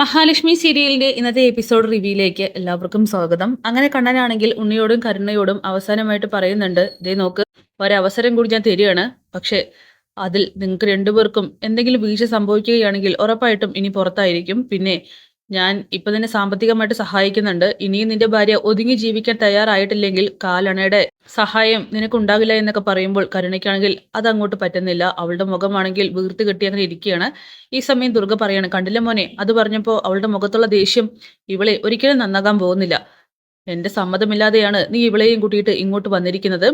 മഹാലക്ഷ്മി സീരിയലിന്റെ ഇന്നത്തെ എപ്പിസോഡ് റിവ്യൂയിലേക്ക് എല്ലാവർക്കും സ്വാഗതം. അങ്ങനെ കണ്ണനാണെങ്കിൽ ഉണ്ണിയോടും കരുണയോടും അവസാനമായിട്ട് പറയുന്നുണ്ട്, ദേ നോക്ക്, ഒരവസരം കൂടി ഞാൻ തരികയാണ്. പക്ഷെ അതിൽ നിങ്ങൾക്ക് രണ്ടുപേർക്കും എന്തെങ്കിലും വീഴ്ച സംഭവിക്കുകയാണെങ്കിൽ ഉറപ്പായിട്ടും ഇനി പുറത്തായിരിക്കും. പിന്നെ ഞാൻ ഇപ്പൊ തന്നെ സാമ്പത്തികമായിട്ട് സഹായിക്കുന്നുണ്ട്. ഇനിയും നിന്റെ ഭാര്യ ഒതുങ്ങി ജീവിക്കാൻ തയ്യാറായിട്ടില്ലെങ്കിൽ കാലണയുടെ സഹായം നിനക്കുണ്ടാകില്ല എന്നൊക്കെ പറയുമ്പോൾ കരുണയ്ക്കാണെങ്കിൽ അതങ്ങോട്ട് പറ്റുന്നില്ല. അവളുടെ മുഖമാണെങ്കിൽ വീർത്ത് കെട്ടി അങ്ങനെ ഇരിക്കുകയാണ്. ഈ സമയം ദുർഗ പറയാണ്, കണ്ടില്ല മോനെ, അത് പറഞ്ഞപ്പോൾ അവളുടെ മുഖത്തുള്ള ദേഷ്യം. ഇവളെ ഒരിക്കലും നന്നാകാൻ പോകുന്നില്ല. എന്റെ സമ്മതമില്ലാതെയാണ് നീ ഇവളെയും കൂട്ടിയിട്ട് ഇങ്ങോട്ട് വന്നിരിക്കുന്നത്.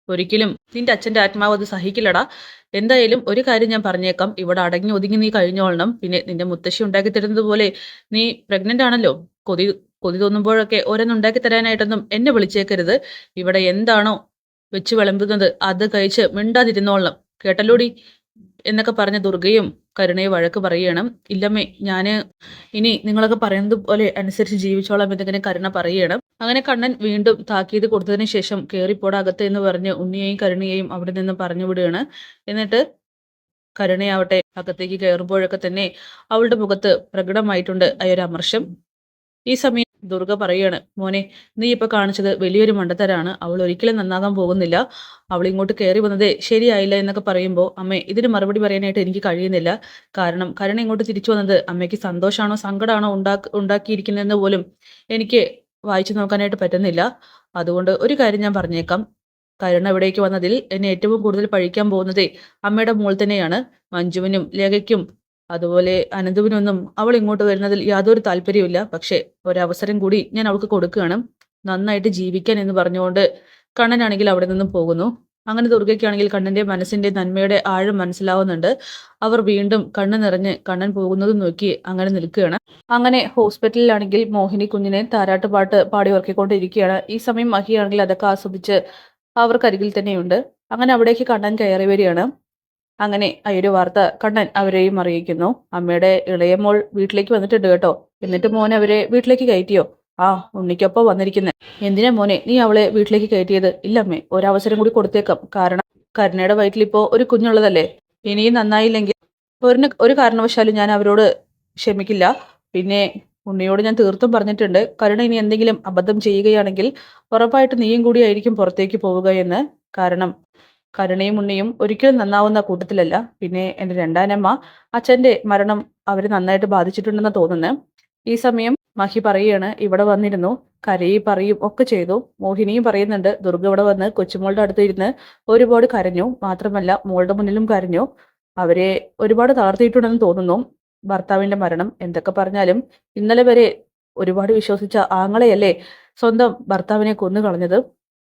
ഒരിക്കലും നിന്റെ അച്ഛന്റെ ആത്മാവ് അത് സഹിക്കില്ലടാ. എന്തായാലും ഒരു കാര്യം ഞാൻ പറഞ്ഞേക്കാം, ഇവിടെ അടങ്ങി ഒതുങ്ങി നീ കഴിഞ്ഞോളണം. പിന്നെ നിന്റെ മുത്തശ്ശി ഉണ്ടാക്കി തരുന്നത് പോലെ നീ പ്രഗ്നന്റ് ആണല്ലോ, കൊതി കൊതി തോന്നുമ്പോഴൊക്കെ ഓരോന്നുണ്ടാക്കി തരാനായിട്ടൊന്നും എന്നെ വിളിച്ചേക്കരുത്. ഇവിടെ എന്താണോ വെച്ച് വിളമ്പുന്നത് അത് കഴിച്ച് മിണ്ടാതിരുന്നോളണം, കേട്ടല്ലോടി എന്നൊക്കെ പറഞ്ഞ ദുർഗയും കരുണയെ വഴക്ക് പറയുകയാണ്. ഇല്ലമ്മേ, ഞാന് ഇനി നിങ്ങളൊക്കെ പറയുന്നത് പോലെ അനുസരിച്ച് ജീവിച്ചോളാം എന്നിങ്ങനെ കരുണ പറയുകയാണ്. അങ്ങനെ കണ്ണൻ വീണ്ടും താക്കീത് കൊടുത്തതിന് ശേഷം കേറിപ്പോടാ അകത്ത് എന്ന് പറഞ്ഞ് ഉണ്ണിയെയും കരുണയെയും അവിടെ നിന്ന് പറഞ്ഞു വിടുകയാണ്. എന്നിട്ട് കരുണയാവട്ടെ അകത്തേക്ക് കയറുമ്പോഴൊക്കെ തന്നെ അവളുടെ മുഖത്ത് പ്രകടമായിട്ടുണ്ട് ആ ഒരു അമർഷം. ഈ സമയം ദുർഗ പറയാണ്, മോനെ, നീ ഇപ്പൊ കാണിച്ചത് വലിയൊരു മണ്ടത്തരാണ്. അവൾ ഒരിക്കലും നന്നാകാൻ പോകുന്നില്ല. അവൾ ഇങ്ങോട്ട് കയറി വന്നതേ ശരിയായില്ല എന്നൊക്കെ പറയുമ്പോൾ, അമ്മേ, ഇതിന് മറുപടി പറയാനായിട്ട് എനിക്ക് കഴിയുന്നില്ല. കാരണം കരുണ ഇങ്ങോട്ട് തിരിച്ചു വന്നത് അമ്മയ്ക്ക് സന്തോഷമാണോ സങ്കടമാണോ ഉണ്ടാക്കിയിരിക്കുന്നതെന്ന് പോലും എനിക്ക് വായിച്ചു നോക്കാനായിട്ട് പറ്റുന്നില്ല. അതുകൊണ്ട് ഒരു കാര്യം ഞാൻ പറഞ്ഞേക്കാം, കരുണ ഇവിടേക്ക് വന്നതിൽ എന്നെ ഏറ്റവും കൂടുതൽ പഴിക്കാൻ പോകുന്നതേ അമ്മയുടെ മോൾ തന്നെയാണ്. മഞ്ജുവിനും ലേഖയ്ക്കും അതുപോലെ അനന്തുവിനൊന്നും അവൾ ഇങ്ങോട്ട് വരുന്നതിൽ യാതൊരു താല്പര്യവുമില്ല. പക്ഷെ ഒരവസരം കൂടി ഞാൻ അവൾക്ക് കൊടുക്കുകയാണ്, നന്നായിട്ട് ജീവിക്കാൻ എന്ന് പറഞ്ഞുകൊണ്ട് കണ്ണനാണെങ്കിൽ അവിടെ നിന്നും പോകുന്നു. അങ്ങനെ ദുർഗയ്ക്കാണെങ്കിൽ കണ്ണന്റെ മനസ്സിന്റെ നന്മയുടെ ആഴം മനസ്സിലാവുന്നുണ്ട്. അവർ വീണ്ടും കണ്ണ് നിറഞ്ഞ് കണ്ണൻ പോകുന്നത് നോക്കി അങ്ങനെ നിൽക്കുകയാണ്. അങ്ങനെ ഹോസ്പിറ്റലിലാണെങ്കിൽ മോഹിനി കുഞ്ഞിനെ താരാട്ടുപാട്ട് പാടി ഉറക്കിക്കൊണ്ടിരിക്കുകയാണ്. ഈ സമയം മഹിയാണെങ്കിൽ അതൊക്കെ ആസ്വദിച്ച് അവർക്കരികിൽ തന്നെയുണ്ട്. അങ്ങനെ അവിടേക്ക് കണ്ണൻ കയറി വരികയാണ്. അങ്ങനെ ആ ഒരു വാർത്ത കണ്ണൻ അവരെയും അറിയിക്കുന്നു. അമ്മയുടെ ഇളയ മോൾ വീട്ടിലേക്ക് വന്നിട്ടുണ്ട് കേട്ടോ. എന്നിട്ട് മോൻ അവരെ വീട്ടിലേക്ക് കയറ്റിയോ? ആ, ഉണ്ണിക്കൊപ്പം വന്നിരിക്കുന്നത്. എന്തിനാ മോനെ നീ അവളെ വീട്ടിലേക്ക് കയറ്റിയത്? ഇല്ലമ്മേ, ഒരവസരം കൂടി കൊടുത്തേക്കാം. കാരണം കരുണയുടെ വയറ്റിൽ ഇപ്പോ ഒരു കുഞ്ഞുള്ളതല്ലേ. ഇനിയും നന്നായില്ലെങ്കിൽ ഒരു കാരണവശാലും ഞാൻ അവരോട് ക്ഷമിക്കില്ല. പിന്നെ ഉണ്ണിയോട് ഞാൻ തീർത്തും പറഞ്ഞിട്ടുണ്ട്, കരുണ ഇനി എന്തെങ്കിലും അബദ്ധം ചെയ്യുകയാണെങ്കിൽ ഉറപ്പായിട്ട് നീയും കൂടി ആയിരിക്കും പുറത്തേക്ക് പോവുക എന്ന്. കാരണം കരുണയും ഉണ്ണിയും ഒരിക്കലും നന്നാവുന്ന കൂട്ടത്തിലല്ല. പിന്നെ എൻ്റെ രണ്ടാനമ്മ, അച്ഛൻ്റെ മരണം അവരെ നന്നായിട്ട് ബാധിച്ചിട്ടുണ്ടെന്ന് തോന്നുന്നു. ഈ സമയം മഹി പറയാണ്, ഇവിടെ വന്നിരുന്നു, കരയും പറയും ഒക്കെ ചെയ്തു. മോഹിനിയും പറയുന്നുണ്ട്, ദുർഗ ഇവിടെ വന്ന് കൊച്ചുമോളുടെ അടുത്ത് ഇരുന്ന് ഒരുപാട് കരഞ്ഞു. മാത്രമല്ല മോളുടെ മുന്നിലും കരഞ്ഞു. അവരെ ഒരുപാട് തളർത്തിയിട്ടുണ്ടെന്ന് തോന്നുന്നു ഭർത്താവിന്റെ മരണം. എന്തൊക്കെ പറഞ്ഞാലും ഇന്നലെ വരെ ഒരുപാട് വിശ്വസിച്ച ആങ്ങളെയല്ലേ സ്വന്തം ഭർത്താവിനെ കൊന്നു കളഞ്ഞത്.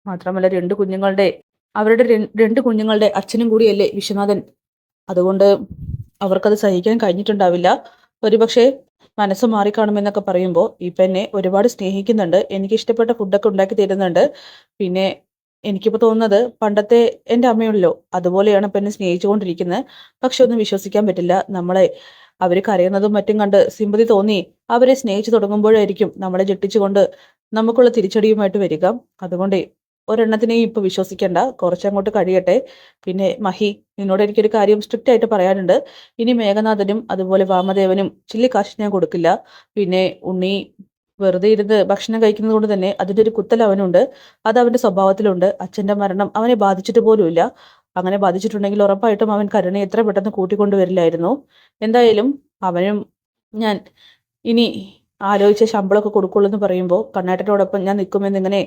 മാത്രമല്ല അവരുടെ രണ്ട് കുഞ്ഞുങ്ങളുടെ അച്ഛനും കൂടിയല്ലേ വിശ്വനാഥൻ. അതുകൊണ്ട് അവർക്കത് സഹിക്കാൻ കഴിഞ്ഞിട്ടുണ്ടാവില്ല. ഒരുപക്ഷെ മനസ്സ് മാറിക്കാണുമെന്നൊക്കെ പറയുമ്പോൾ ഈ പെണ്ണെ ഒരുപാട് സ്നേഹിക്കുന്നുണ്ട്, എനിക്ക് ഇഷ്ടപ്പെട്ട ഫുഡൊക്കെ ഉണ്ടാക്കി തരുന്നുണ്ട്. പിന്നെ എനിക്കിപ്പോൾ തോന്നുന്നത് പണ്ടത്തെ എൻ്റെ അമ്മയുള്ളല്ലോ അതുപോലെയാണ് പെണ്ണെ സ്നേഹിച്ചുകൊണ്ടിരിക്കുന്നത്. പക്ഷെ ഒന്നും വിശ്വസിക്കാൻ പറ്റില്ല. നമ്മളെ അവർ കരയുന്നതും മറ്റും കണ്ട് സിമ്പതി തോന്നി അവരെ സ്നേഹിച്ചു തുടങ്ങുമ്പോഴായിരിക്കും നമ്മളെ ജെട്ടിച്ചുകൊണ്ട് നമുക്കുള്ള തിരിച്ചടിയുമായിട്ട് വരിക. അതുകൊണ്ട് ഒരെണ്ണത്തിനെയും ഇപ്പൊ വിശ്വസിക്കണ്ട, കുറച്ചങ്ങോട്ട് കഴിയട്ടെ. പിന്നെ മഹി, നിന്നോട് എനിക്കൊരു കാര്യം സ്ട്രിക്റ്റ് ആയിട്ട് പറയാനുണ്ട്. ഇനി മേഘനാഥനും അതുപോലെ വാമദേവനും ചില്ലിക്കാശ് ഞാൻ കൊടുക്കില്ല. പിന്നെ ഉണ്ണി വെറുതെ ഇരുന്ന് ഭക്ഷണം കഴിക്കുന്നത് കൊണ്ട് തന്നെ അതിന്റെ ഒരു കുത്തൽ അവനുണ്ട്. അത് അവന്റെ സ്വഭാവത്തിലുണ്ട്. അച്ഛന്റെ മരണം അവനെ ബാധിച്ചിട്ട് പോലുമില്ല. അങ്ങനെ ബാധിച്ചിട്ടുണ്ടെങ്കിൽ ഉറപ്പായിട്ടും അവൻ കരുണയെ എത്ര പെട്ടെന്ന് കൂട്ടിക്കൊണ്ടുവരില്ലായിരുന്നു. എന്തായാലും അവനും ഞാൻ ഇനി ആലോചിച്ച ശമ്പളമൊക്കെ കൊടുക്കുള്ളൂ എന്ന് പറയുമ്പോൾ കണ്ണേട്ടനോടൊപ്പം ഞാൻ നിൽക്കുമെന്നിങ്ങനെ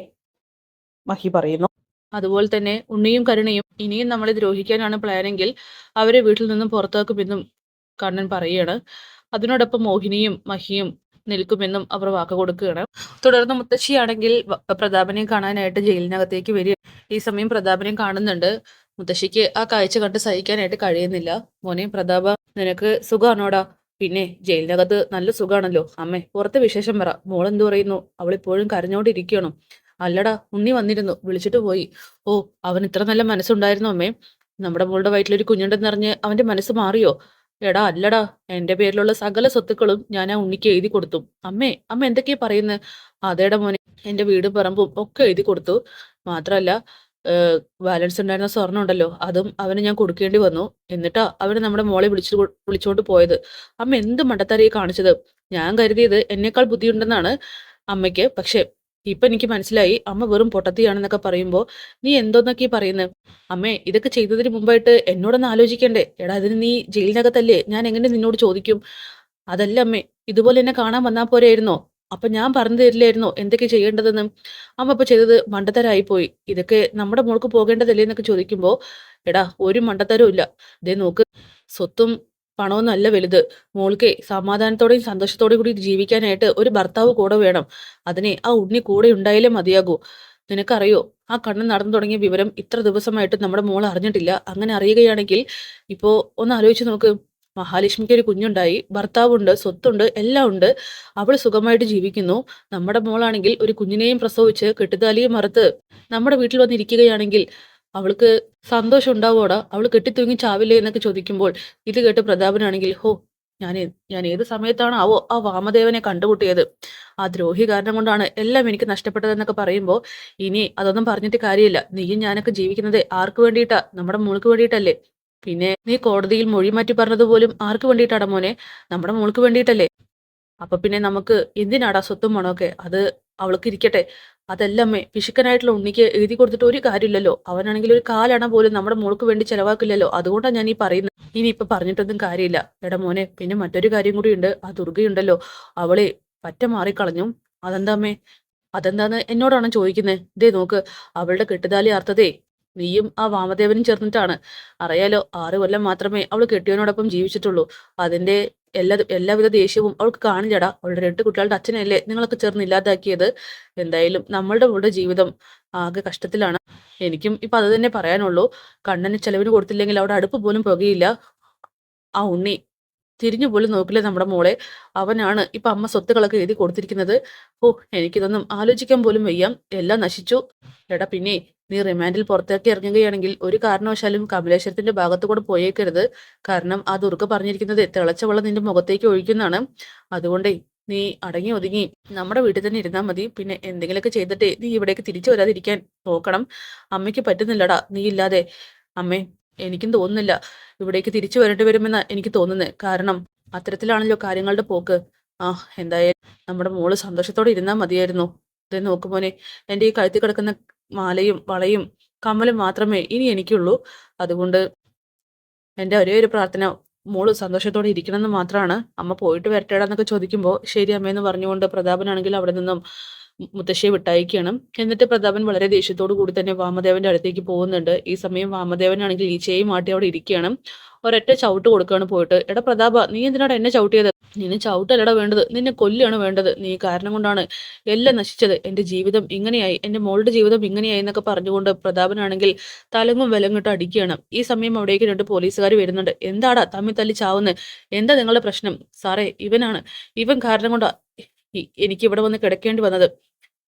മഹി പറയുന്നു. അതുപോലെ തന്നെ ഉണ്ണിയും കരുണയും ഇനിയും നമ്മളെ ദ്രോഹിക്കാനാണ് പ്ലാനെങ്കിൽ അവരെ വീട്ടിൽ നിന്നും പുറത്താക്കുമെന്നും കണ്ണൻ പറയുകയാണ്. അതിനോടൊപ്പം മോഹിനിയും മഹിയും നിൽക്കുമെന്നും അവർ വാക്ക് കൊടുക്കുകയാണ്. തുടർന്ന് മുത്തശ്ശിയാണെങ്കിൽ പ്രതാപനെ കാണാനായിട്ട് ജയിലിനകത്തേക്ക് വരിക. ഈ സമയം പ്രതാപനെ കാണുന്നുണ്ട്. മുത്തശ്ശിക്ക് ആ കാഴ്ച കണ്ട് സഹിക്കാനായിട്ട് കഴിയുന്നില്ല. മോനെ പ്രതാപ, നിനക്ക് സുഖാണോടാ? പിന്നെ ജയിലിനകത്ത് നല്ല സുഖാണല്ലോ. അമ്മേ, പുറത്തെ വിശേഷം പറ. മോളെന്തു പറയുന്നു? അവളിപ്പോഴും കരഞ്ഞോണ്ടിരിക്കണോ? അല്ലടാ, ഉണ്ണി വന്നിരുന്നു, വിളിച്ചിട്ട് പോയി. ഓ, അവൻ ഇത്ര നല്ല മനസ്സുണ്ടായിരുന്നു അമ്മേ. നമ്മുടെ മോളുടെ വയറ്റിലൊരു കുഞ്ഞുണ്ടെന്നറിഞ്ഞ് അവന്റെ മനസ്സ് മാറിയോ? എടാ അല്ലടാ, എന്റെ പേരിലുള്ള സകല സ്വത്തുക്കളും ഞാൻ ആ ഉണ്ണിക്ക് എഴുതി കൊടുത്തു. അമ്മേ, അമ്മ എന്തൊക്കെയാ പറയുന്നത്? അതേടാ മോനെ, എന്റെ വീടും പറമ്പും ഒക്കെ എഴുതി കൊടുത്തു. മാത്രമല്ല ബാലൻസ് ഉണ്ടായിരുന്ന സ്വർണ്ണം ഉണ്ടല്ലോ അതും അവന് ഞാൻ കൊടുക്കേണ്ടി വന്നു. എന്നിട്ടാ അവന് നമ്മുടെ മോളെ വിളിച്ചോണ്ട് പോയത്. അമ്മ എന്ത് മണ്ടത്തരയെ കാണിച്ചത്. ഞാൻ കരുതിയത് എന്നേക്കാൾ ബുദ്ധിയുണ്ടെന്നാണ് അമ്മയ്ക്ക്. പക്ഷെ ഇപ്പൊ എനിക്ക് മനസ്സിലായി അമ്മ വെറും പൊട്ടത്തിയാണെന്നൊക്കെ പറയുമ്പോ നീ എന്തോന്നൊക്കെ പറയുന്നത്. അമ്മേ, ഇതൊക്കെ ചെയ്തതിന് മുമ്പായിട്ട് എന്നോടൊന്ന് ആലോചിക്കണ്ടേ? എടാ, അതിന് നീ ജയിലിനകത്തല്ലേ, ഞാൻ എങ്ങനെ നിന്നോട് ചോദിക്കും? അതല്ല അമ്മേ, ഇതുപോലെ എന്നെ കാണാൻ വന്നാ പോരായിരുന്നോ? അപ്പൊ ഞാൻ പറഞ്ഞു തരില്ലായിരുന്നോ എന്തൊക്കെ ചെയ്യേണ്ടതെന്ന്? അമ്മ ഇപ്പൊ ചെയ്തത് മണ്ടത്തരായി പോയി. ഇതൊക്കെ നമ്മുടെ മോൾക്ക് പോകേണ്ടതല്ലേ എന്നൊക്കെ ചോദിക്കുമ്പോ, എടാ, ഒരു മണ്ടത്തരവും ഇല്ല. ദേ നോക്ക്, സ്വത്തും പണമൊന്നും അല്ല വലുത്. മോൾക്കേ സമാധാനത്തോടെയും സന്തോഷത്തോടെയും കൂടി ജീവിക്കാനായിട്ട് ഒരു ഭർത്താവ് കൂടെ വേണം. അതിനെ ആ ഉണ്ണി കൂടെ ഉണ്ടായാലേ മതിയാകൂ. നിനക്കറിയോ, ആ കണ്ണൻ നടന്നു തുടങ്ങിയ വിവരം ഇത്ര ദിവസമായിട്ട് നമ്മുടെ മോൾ അറിഞ്ഞിട്ടില്ല. അങ്ങനെ അറിയുകയാണെങ്കിൽ ഇപ്പോ ഒന്ന് ആലോചിച്ച് നോക്ക്. മഹാലക്ഷ്മിക്ക് ഒരു കുഞ്ഞുണ്ടായി, ഭർത്താവുണ്ട്, സ്വത്തുണ്ട്, എല്ലാം ഉണ്ട്. അവൾ സുഖമായിട്ട് ജീവിക്കുന്നു. നമ്മുടെ മോളാണെങ്കിൽ ഒരു കുഞ്ഞിനെയും പ്രസവിച്ച് കെട്ടുതാലിയും മറുത്ത് നമ്മുടെ വീട്ടിൽ വന്നിരിക്കുകയാണെങ്കിൽ അവൾക്ക് സന്തോഷം ഉണ്ടാവോടാ? അവൾ കെട്ടിത്തൂങ്ങി ചാവില്ലേ എന്നൊക്കെ ചോദിക്കുമ്പോൾ ഇത് കേട്ട് പ്രതാപനാണെങ്കിൽ, ഹോ, ഞാൻ ഞാൻ ഏത് സമയത്താണ് ആവോ ആ വാമദേവനെ കണ്ടുമുട്ടിയത്. ആ ദ്രോഹി കാരണം കൊണ്ടാണ് എല്ലാം എനിക്ക് നഷ്ടപ്പെട്ടതെന്നൊക്കെ പറയുമ്പോൾ, ഇനി അതൊന്നും പറഞ്ഞിട്ട് കാര്യമില്ല. നീയും ഞാനൊക്കെ ജീവിക്കുന്നത് ആർക്ക് വേണ്ടിയിട്ടാ? നമ്മുടെ മോൾക്ക് വേണ്ടിയിട്ടല്ലേ? പിന്നെ നീ കോടതിയിൽ മൊഴി മാറ്റി പറഞ്ഞത് പോലും ആർക്ക് വേണ്ടിയിട്ടാടാ മോനെ? നമ്മുടെ മോൾക്ക് വേണ്ടിയിട്ടല്ലേ? അപ്പൊ പിന്നെ നമുക്ക് എന്തിനാടാ സ്വത്തും പണമൊക്കെ? അത് അവൾക്ക് ഇരിക്കട്ടെ. അതല്ലമ്മേ, പിശുക്കനായിട്ടുള്ള ഉണ്ണിക്ക് എഴുതി കൊടുത്തിട്ട് ഒരു കാര്യമില്ലല്ലോ. അവനാണെങ്കിൽ ഒരു കാലണ പോലും നമ്മുടെ മോൾക്ക് വേണ്ടി ചെലവാക്കില്ലല്ലോ. അതുകൊണ്ടാണ് ഞാൻ ഈ പറയുന്നത്. ഇനി ഇപ്പൊ പറഞ്ഞിട്ടൊന്നും കാര്യമില്ല. എടാ മോനെ, പിന്നെ മറ്റൊരു കാര്യം കൂടി ഉണ്ട്. ആ ദുർഗയുണ്ടല്ലോ, അവളെ പറ്റ മാറിക്കളഞ്ഞു. അതെന്താമ്മേ? അതെന്താന്ന് എന്നോടാണ് ചോദിക്കുന്നത്. ദേ നോക്ക്, അവളുടെ കെട്ടുതാലി അർത്ഥതേ നീയും ആ വാമദേവനും ചേർന്നിട്ടാണ്. അറിയാലോ, 6 കൊല്ലം മാത്രമേ അവൾ കെട്ടിയവനോടൊപ്പം ജീവിച്ചിട്ടുള്ളൂ. അതിന്റെ എല്ലാവിധ ദേഷ്യവും അവൾക്ക് കാണില്ലടാ. അവളുടെ 2 കുട്ടികളുടെ അച്ഛനല്ലേ നിങ്ങളൊക്കെ ചേർന്ന് ഇല്ലാതാക്കിയത്. എന്തായാലും നമ്മളുടെ അവളുടെ ജീവിതം ആകെ കഷ്ടത്തിലാണ്. എനിക്കും ഇപ്പൊ അത് തന്നെ പറയാനുള്ളൂ. കണ്ണന് ചെലവിന് കൊടുത്തില്ലെങ്കിൽ അവിടെ അടുപ്പ് പോലും പുകയില്ല. ആ ഉണ്ണി തിരിഞ്ഞു പോലും നോക്കില്ല നമ്മുടെ മോളെ. അവനാണ് ഇപ്പൊ അമ്മ സ്വത്തുക്കളൊക്കെ എഴുതി കൊടുത്തിരിക്കുന്നത്. ഓ, എനിക്കിതൊന്നും ആലോചിക്കാൻ പോലും വയ്യ. എല്ലാം നശിച്ചു. എടാ, പിന്നെ നീ റിമാൻഡിൽ പുറത്തേക്ക് ഇറങ്ങുകയാണെങ്കിൽ ഒരു കാരണവശാലും കമലേശ്വരത്തിന്റെ ഭാഗത്തു കൂടെ പോയേക്കരുത്. കാരണം ആ ദുർഗ പറഞ്ഞിരിക്കുന്നത് തിളച്ച വെള്ളം നിന്റെ മുഖത്തേക്ക് ഒഴിക്കുന്നതാണ്. അതുകൊണ്ടേ നീ അടങ്ങി ഒതുങ്ങി നമ്മുടെ വീട്ടിൽ തന്നെ ഇരുന്നാൽ മതി. പിന്നെ എന്തെങ്കിലുമൊക്കെ ചെയ്തിട്ടേ നീ ഇവിടേക്ക് തിരിച്ചു വരാതിരിക്കാൻ നോക്കണം. അമ്മയ്ക്ക് പറ്റുന്നില്ലടാ നീ ഇല്ലാതെ. അമ്മേ, എനിക്കും തോന്നുന്നില്ല ഇവിടേക്ക് തിരിച്ചു വരേണ്ടി വരുമെന്ന് എനിക്ക് തോന്നുന്നത്. കാരണം അത്തരത്തിലാണല്ലോ കാര്യങ്ങളുടെ പോക്ക്. ആ, എന്തായാലും നമ്മുടെ മോള് സന്തോഷത്തോടെ ഇരുന്നാൽ മതിയായിരുന്നു. ഇത് നോക്കുമോനെ, എൻ്റെ ഈ കഴുത്തിൽ കിടക്കുന്ന മാലയും വളയും കമ്മലും മാത്രമേ ഇനി എനിക്കുള്ളൂ. അതുകൊണ്ട് എൻ്റെ ഒരേ ഒരു പ്രാർത്ഥന മോള് സന്തോഷത്തോടെ ഇരിക്കണമെന്ന് മാത്രമാണ്. അമ്മ പോയിട്ട് വരട്ടേടാന്നൊക്കെ ചോദിക്കുമ്പോൾ ശരി അമ്മയെന്ന് പറഞ്ഞുകൊണ്ട് പ്രതാപനാണെങ്കിൽ അവിടെ നിന്നും മുത്തശ്ശിയെ വിട്ടയക്കുകയാണ്. എന്നിട്ട് പ്രതാപൻ വളരെ ദേഷ്യത്തോടു കൂടി തന്നെ വാമദേവന്റെ അടുത്തേക്ക് പോകുന്നുണ്ട്. ഈ സമയം വാമദേവനാണെങ്കിൽ ഈച്ചയും മാട്ടി അവിടെ ഇരിക്കുകയാണ്. ഒരൊറ്റ ചവിട്ട് കൊടുക്കുകയാണ് പോയിട്ട്. എടാ പ്രതാപ, നീ എന്തിനാടാ എന്നെ ചവിട്ടിയത്? നിന്നെ ചവിട്ടല്ലടാ വേണ്ടത്, നിന്നെ കൊല്ലുകയാണ് വേണ്ടത്. നീ കാരണം കൊണ്ടാണ് എല്ലാം നശിച്ചത്. എന്റെ ജീവിതം ഇങ്ങനെയായി, എന്റെ മോളുടെ ജീവിതം ഇങ്ങനെയായി എന്നൊക്കെ പറഞ്ഞുകൊണ്ട് പ്രതാപനാണെങ്കിൽ തലങ്ങും വിലങ്ങിട്ട് അടിക്കുകയാണ്. ഈ സമയം അവിടേക്ക് 2 പോലീസുകാർ വരുന്നുണ്ട്. എന്താടാ തമ്മിൽ തല്ലി ചാവുന്നത്? എന്താ നിങ്ങളുടെ പ്രശ്നം? സാറേ, ഇവനാണ്, ഇവൻ കാരണം കൊണ്ടാ എനിക്ക് ഇവിടെ വന്ന് കിടക്കേണ്ടി വന്നത്.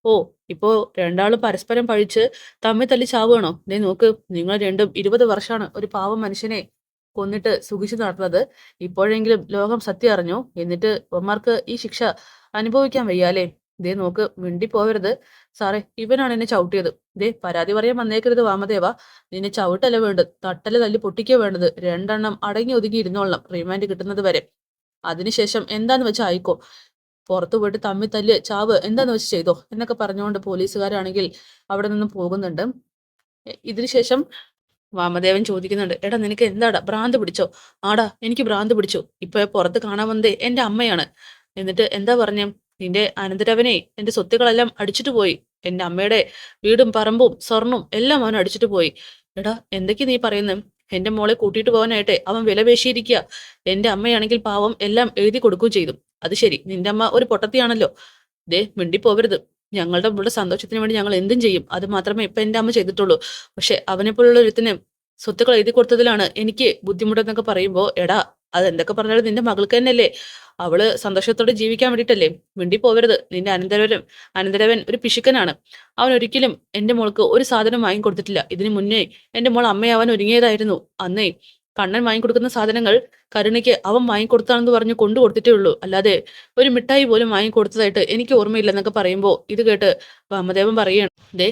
ഓ, ഇപ്പോ രണ്ടാളും പരസ്പരം പഴിച്ച് തമ്മിൽ തല്ലി ചാവുകയാണോ? ദേ നോക്ക്, നിങ്ങൾ രണ്ടും 20 വർഷമാണ് ഒരു പാവം മനുഷ്യനെ കൊന്നിട്ട് സുഖിച്ചു നടന്നത്. ഇപ്പോഴെങ്കിലും ലോകം സത്യം അറിഞ്ഞു. എന്നിട്ട് ഒമാർക്ക് ഈ ശിക്ഷ അനുഭവിക്കാൻ വയ്യാലേ? ദേ നോക്ക്, മിണ്ടി പോവരുത്. സാറേ, ഇവനാണ് എന്നെ ചവിട്ടിയത്. ദേ, പരാതി പറയാൻ വന്നേക്കരുത് വാമദേവ. നിന്നെ ചവിട്ടല്ല വേണ്ടത്, തട്ടല് തല്ലി പൊട്ടിക്കുക വേണ്ടത്. 2 അടങ്ങി ഒതുങ്ങി ഇരുന്നോളണം റിമാൻഡ് കിട്ടുന്നത് വരെ. അതിനുശേഷം എന്താന്ന് വെച്ചാൽ ആയിക്കോ. പുറത്തു പോയിട്ട് തമ്മിൽ തല്ല് ചാവ് എന്താന്ന് വെച്ച് ചെയ്തോ എന്നൊക്കെ പറഞ്ഞുകൊണ്ട് പോലീസുകാരാണെങ്കിൽ അവിടെ നിന്ന് പോകുന്നുണ്ട്. ഇതിനുശേഷം വാമദേവൻ ചോദിക്കുന്നുണ്ട്, എടാ നിനക്ക് എന്താടാ ഭ്രാന്ത് പിടിച്ചോ? ആടാ, എനിക്ക് ഭ്രാന്ത് പിടിച്ചു. ഇപ്പൊ പുറത്ത് കാണാൻ വന്നതേ എന്റെ അമ്മയാണ്. എന്നിട്ട് എന്താ പറഞ്ഞേ? നിന്റെ അനന്തരവനെ എന്റെ സ്വത്തുക്കളെല്ലാം അടിച്ചിട്ട് പോയി. എന്റെ അമ്മയുടെ വീടും പറമ്പും സ്വർണവും എല്ലാം അവൻ അടിച്ചിട്ട് പോയി. എടാ, എന്തൊക്കെയാ നീ പറയുന്നത്? എന്റെ മോളെ കൂട്ടിയിട്ട് പോകാനായിട്ടെ അവൻ വില പേശിയിരിക്കുക. എന്റെ അമ്മയാണെങ്കിൽ പാവം എല്ലാം എഴുതി കൊടുക്കുകയും ചെയ്തു. അത് ശരി, നിന്റെ അമ്മ ഒരു പൊട്ടത്തിയാണല്ലോ. ദേ, മിണ്ടിപ്പോവരുത്. ഞങ്ങളുടെ ഇവിടെ സന്തോഷത്തിന് വേണ്ടി ഞങ്ങൾ എന്തും ചെയ്യും. അത് മാത്രമേ ഇപ്പൊ എന്റെ അമ്മ ചെയ്തിട്ടുള്ളൂ. പക്ഷെ അവനെ പോലുള്ള ഒരുത്തിന് സ്വത്തുക്കൾ എഴുതി കൊടുത്തതിലാണ് എനിക്ക് ബുദ്ധിമുട്ടെന്നൊക്കെ പറയുമ്പോ, എടാ, അതെന്തൊക്കെ പറഞ്ഞാലും നിന്റെ മകൾക്ക് തന്നെയല്ലേ. അവള് സന്തോഷത്തോടെ ജീവിക്കാൻ വേണ്ടിയിട്ടല്ലേ. മിണ്ടിപ്പോവരുത്. നിന്റെ അനന്തരവൻ ഒരു പിശുക്കനാണ്. അവൻ ഒരിക്കലും എന്റെ മോൾക്ക് ഒരു സാധനം വാങ്ങിക്കൊടുത്തിട്ടില്ല. ഇതിനു മുന്നേ എന്റെ മോൾ അമ്മയാവാൻ ഒരുങ്ങിയതായിരുന്നു. അന്നേ കണ്ണൻ വാങ്ങിക്കൊടുക്കുന്ന സാധനങ്ങൾ കരുണയ്ക്ക് അവൻ വാങ്ങിക്കൊടുത്താണെന്ന് പറഞ്ഞ് കൊണ്ടു കൊടുത്തിട്ടേ ഉള്ളൂ, അല്ലാതെ ഒരു മിഠായി പോലും വാങ്ങിക്കൊടുത്തതായിട്ട് എനിക്ക് ഓർമ്മയില്ലെന്നൊക്കെ പറയുമ്പോൾ ഇത് കേട്ട് വാമദേവൻ പറയുകയാണ്, ദേ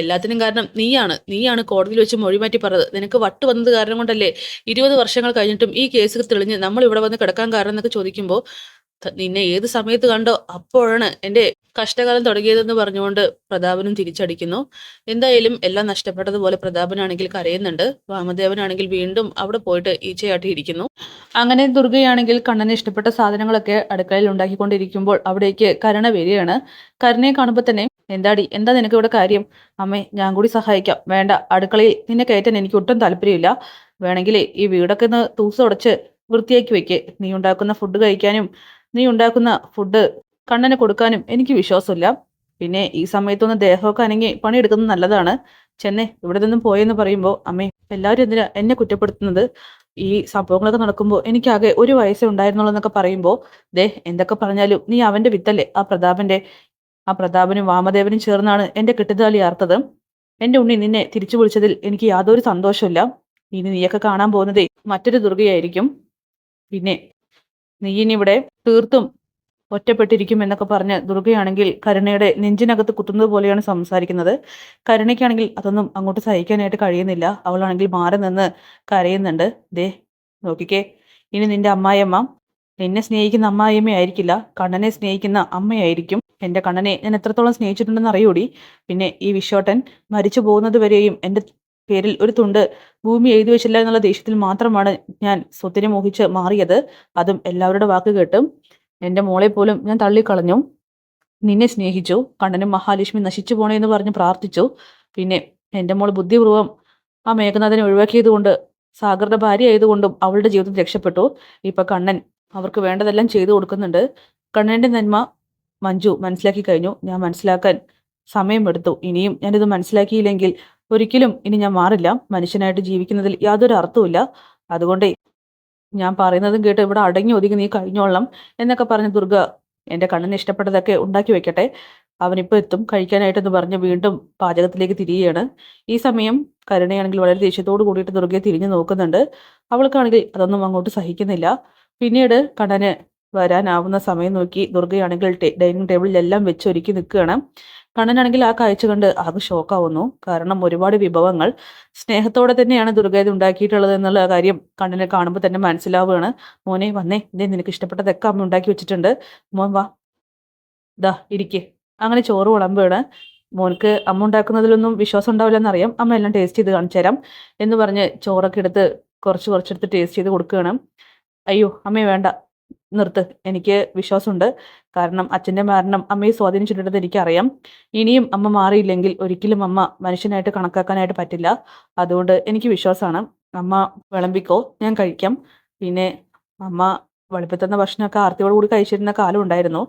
എല്ലാത്തിനും കാരണം നീയാണ് കോടതിയിൽ വെച്ച് മൊഴി മാറ്റി പറഞ്ഞത്. നിനക്ക് വട്ട് വന്നത് കാരണം കൊണ്ടല്ലേ 20 വർഷങ്ങൾ കഴിഞ്ഞിട്ടും ഈ കേസ് തെളിഞ്ഞ് നമ്മൾ ഇവിടെ വന്ന് കിടക്കാൻ കാരണം എന്നൊക്കെ ചോദിക്കുമ്പോൾ, നിന്നെ ഏത് സമയത്ത് കണ്ടോ അപ്പോഴാണ് എൻ്റെ കഷ്ടകാലം തുടങ്ങിയതെന്ന് പറഞ്ഞുകൊണ്ട് പ്രതാപനും തിരിച്ചടിക്കുന്നു. എന്തായാലും എല്ലാം നഷ്ടപ്പെട്ടതുപോലെ പ്രതാപനാണെങ്കിൽ കരയുന്നുണ്ട്. വാമദേവനാണെങ്കിൽ വീണ്ടും അവിടെ പോയിട്ട് ഈച്ചയാട്ടിയിരിക്കുന്നു. അങ്ങനെ ദുർഗയാണെങ്കിൽ കണ്ണന് ഇഷ്ടപ്പെട്ട സാധനങ്ങളൊക്കെ അടുക്കളയിൽ ഉണ്ടാക്കിക്കൊണ്ടിരിക്കുമ്പോൾ അവിടേക്ക് കരുണ വരികയാണ്. കരുണയെ കാണുമ്പോൾ തന്നെ, എന്താ നിനക്ക് ഇവിടെ കാര്യം? അമ്മേ, ഞാൻ കൂടി സഹായിക്കാം. വേണ്ട, അടുക്കളയിൽ നിന്നെ കയറ്റാൻ എനിക്ക് ഒട്ടും താല്പര്യമില്ല. വേണമെങ്കിൽ ഈ വീടൊക്കെ ഒന്ന് തൂസടച്ച് വൃത്തിയാക്കി വെക്ക്. നീ ഉണ്ടാക്കുന്ന ഫുഡ് കഴിക്കാനും നീ ഉണ്ടാക്കുന്ന ഫുഡ് കണ്ണന് കൊടുക്കാനും എനിക്ക് വിശ്വാസമില്ല. പിന്നെ ഈ സമയത്തൊന്ന് ദേഹമൊക്കെ അനങ്ങി പണിയെടുക്കുന്നത് നല്ലതാണ്. ചെന്നേ ഇവിടെ നിന്നും പോയെന്ന് പറയുമ്പോൾ, അമ്മേ എല്ലാവരും എന്തിനാ എന്നെ കുറ്റപ്പെടുത്തുന്നത്? ഈ സംഭവങ്ങളൊക്കെ നടക്കുമ്പോൾ എനിക്കാകെ ഒരു വയസ്സേ ഉണ്ടായിരുന്നുള്ളൂ എന്നൊക്കെ പറയുമ്പോൾ, ദേ എന്തൊക്കെ പറഞ്ഞാലും നീ അവന്റെ വിത്തല്ലേ? ആ പ്രതാപനും വാമദേവനും ചേർന്നാണ് എന്റെ കെട്ടുതാലി ആർത്തത്. എന്റെ ഉണ്ണി, നിന്നെ തിരിച്ചു വിളിച്ചതിൽ എനിക്ക് യാതൊരു സന്തോഷമില്ല. ഇനി നീയൊക്കെ കാണാൻ പോകുന്നതേ മറ്റൊരു ദുർഗയായിരിക്കും. പിന്നെ നീ ഇനി ഇവിടെ തീർത്തും ഒറ്റപ്പെട്ടിരിക്കും എന്നൊക്കെ പറഞ്ഞ് ദുർഗയാണെങ്കിൽ കരുണയുടെ നെഞ്ചിനകത്ത് കുത്തുന്നത് പോലെയാണ് സംസാരിക്കുന്നത്. കരുണയ്ക്കാണെങ്കിൽ അതൊന്നും അങ്ങോട്ട് സഹിക്കാനായിട്ട് കഴിയുന്നില്ല. അവളാണെങ്കിൽ മാറി നിന്ന് കരയുന്നുണ്ട്. ദേ നോക്കിക്കേ, ഇനി നിന്റെ അമ്മായിയമ്മ നിന്നെ സ്നേഹിക്കുന്ന അമ്മായിയമ്മ ആയിരിക്കില്ല, കണ്ണനെ സ്നേഹിക്കുന്ന അമ്മയായിരിക്കും. എൻ്റെ കണ്ണനെ ഞാൻ എത്രത്തോളം സ്നേഹിച്ചിട്ടുണ്ടെന്ന് അറിയൂടി. പിന്നെ ഈ വിശ്വട്ടൻ മരിച്ചു പോകുന്നത് വരെയും എൻ്റെ പേരിൽ ഒരു തുണ്ട് ഭൂമി എഴുതി വെച്ചില്ല എന്നുള്ള ദേഷ്യത്തിൽ മാത്രമാണ് ഞാൻ സ്വത്തിനെ മോഹിച്ച് മാറിയത്. അതും എല്ലാവരുടെ വാക്ക് കേട്ടും എൻ്റെ മോളെ പോലും ഞാൻ തള്ളിക്കളഞ്ഞു. നിന്നെ സ്നേഹിച്ചു. കണ്ണനും മഹാലക്ഷ്മി നശിച്ചു പോണേ എന്ന് പറഞ്ഞ് പ്രാർത്ഥിച്ചു. പിന്നെ എൻ്റെ മോൾ ബുദ്ധിപൂർവ്വം ആ മേഘനാഥനെ ഒഴിവാക്കിയത് കൊണ്ട്, സാഗറുടെ ഭാര്യ ആയതുകൊണ്ടും അവളുടെ ജീവിതത്തിൽ രക്ഷപ്പെട്ടു. ഇപ്പൊ കണ്ണൻ അവർക്ക് വേണ്ടതെല്ലാം ചെയ്തു കൊടുക്കുന്നുണ്ട്. കണ്ണൻ്റെ നന്മ മഞ്ജു മനസ്സിലാക്കി കഴിഞ്ഞു. ഞാൻ മനസ്സിലാക്കാൻ സമയമെടുത്തു. ഇനിയും ഞാനിത് മനസ്സിലാക്കിയില്ലെങ്കിൽ ഒരിക്കലും ഇനി ഞാൻ മാറില്ല. മനുഷ്യനായിട്ട് ജീവിക്കുന്നതിൽ യാതൊരു അർത്ഥവുമില്ല. അതുകൊണ്ട് ഞാൻ പറയുന്നതും കേട്ട് ഇവിടെ അടങ്ങി ഒതുങ്ങി നീ കഴിഞ്ഞോളാം എന്നൊക്കെ പറഞ്ഞ് ദുർഗ എൻ്റെ കണ്ണന് ഇഷ്ടപ്പെട്ടതൊക്കെ ഉണ്ടാക്കി വെക്കട്ടെ, അവനിപ്പോൾ എത്തും കഴിക്കാനായിട്ടെന്ന് പറഞ്ഞ് വീണ്ടും പാചകത്തിലേക്ക് തിരിയുകയാണ്. ഈ സമയം കരുണയാണെങ്കിൽ വളരെ ദേഷ്യത്തോട് കൂടിയിട്ട് ദുർഗയെ തിരിഞ്ഞു നോക്കുന്നുണ്ട്. അവൾക്കാണെങ്കിൽ അതൊന്നും അങ്ങോട്ട് സഹിക്കുന്നില്ല. പിന്നീട് കണ്ണന് വരാനാവുന്ന സമയം നോക്കി ദുർഗയാണെങ്കിൽ ഡൈനിങ് ടേബിളിലെല്ലാം വെച്ചൊരുക്കി നിൽക്കുകയാണ്. കണ്ണനാണെങ്കിൽ ആ കാഴ്ച കണ്ട് ആകെ ഷോക്കാവുന്നു. കാരണം ഒരുപാട് വിഭവങ്ങൾ സ്നേഹത്തോടെ തന്നെയാണ് ദുർഗ ഇത് ഉണ്ടാക്കിയിട്ടുള്ളത് എന്നുള്ള കാര്യം കണ്ണനെ കാണുമ്പോൾ തന്നെ മനസ്സിലാവുകയാണ്. മോനെ വന്നേ, ഇതേ നിനക്ക് ഇഷ്ടപ്പെട്ടതൊക്കെ അമ്മ ഉണ്ടാക്കി വെച്ചിട്ടുണ്ട്, മോൻ വാ, ദാ ഇരിക്കേ. അങ്ങനെ ചോറ് വിളമ്പുകയാണ്. മോനക്ക് അമ്മ ഉണ്ടാക്കുന്നതിലൊന്നും വിശ്വാസം ഉണ്ടാവില്ല എന്നറിയാം, അമ്മ എല്ലാം ടേസ്റ്റ് ചെയ്ത് കാണിച്ചു തരാം എന്ന് പറഞ്ഞ് ചോറൊക്കെ എടുത്ത് കുറച്ചെടുത്ത് ടേസ്റ്റ് ചെയ്ത് കൊടുക്കുകയാണ്. അയ്യോ അമ്മേ വേണ്ട, നിർത്ത്, എനിക്ക് വിശ്വാസമുണ്ട്. കാരണം അച്ഛൻ്റെ മരണം അമ്മയെ സ്വാധീനിച്ചിട്ടുണ്ടെന്ന് എനിക്കറിയാം. ഇനിയും അമ്മ മാറിയില്ലെങ്കിൽ ഒരിക്കലും അമ്മ മനുഷ്യനായിട്ട് കണക്കാക്കാനായിട്ട് പറ്റില്ല. അതുകൊണ്ട് എനിക്ക് വിശ്വാസമാണ്. അമ്മ വിളമ്പിക്കോ, ഞാൻ കഴിക്കാം. പിന്നെ അമ്മ വെളുപ്പിൽ ഭക്ഷണമൊക്കെ ആർത്തിയോട് കൂടി കഴിച്ചിരുന്ന കാലം ഉണ്ടായിരുന്നു.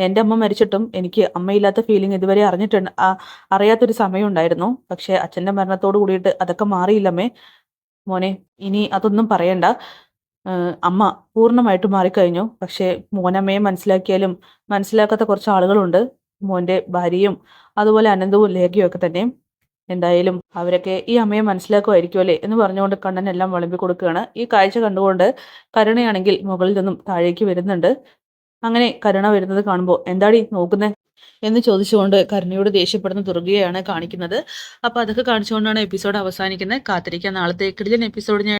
എൻ്റെ അമ്മ മരിച്ചിട്ടും എനിക്ക് അമ്മയില്ലാത്ത ഫീലിംഗ് ഇതുവരെ അറിയാത്തൊരു സമയം ഉണ്ടായിരുന്നു. പക്ഷേ അച്ഛൻ്റെ മരണത്തോട് കൂടിയിട്ട് അതൊക്കെ മാറിയില്ലമ്മേ. മോനെ ഇനി അതൊന്നും പറയണ്ട. അമ്മ പൂർണ്ണമായിട്ട് മാറിക്കഴിഞ്ഞു. പക്ഷേ മോനമ്മയെ മനസ്സിലാക്കിയാലും മനസ്സിലാക്കാത്ത കുറച്ച് ആളുകളുണ്ട്. മോൻ്റെ ഭാര്യയും അതുപോലെ അനന്തവും ലേഖയും ഒക്കെ തന്നെ. എന്തായാലും അവരൊക്കെ ഈ അമ്മയെ മനസ്സിലാക്കുമായിരിക്കും അല്ലേ എന്ന് പറഞ്ഞുകൊണ്ട് കണ്ണൻ എല്ലാം വിളമ്പി കൊടുക്കുകയാണ്. ഈ കാഴ്ച കണ്ടുകൊണ്ട് കരുണയാണെങ്കിൽ മുകളിൽ നിന്നും താഴേക്ക് വരുന്നുണ്ട്. അങ്ങനെ കരുണ വരുന്നത് കാണുമ്പോൾ, എന്താടി നോക്കുന്നേ എന്ന് ചോദിച്ചുകൊണ്ട് കരുണയോട് ദേഷ്യപ്പെടുന്ന ദുർഗയാണ് കാണിക്കുന്നത്. അപ്പോൾ അതൊക്കെ കാണിച്ചുകൊണ്ടാണ് എപ്പിസോഡ് അവസാനിക്കുന്നത്. കാത്തിരിക്കാൻ നാളത്തെ കിടിലൻ എപ്പിസോഡ് ഞാൻ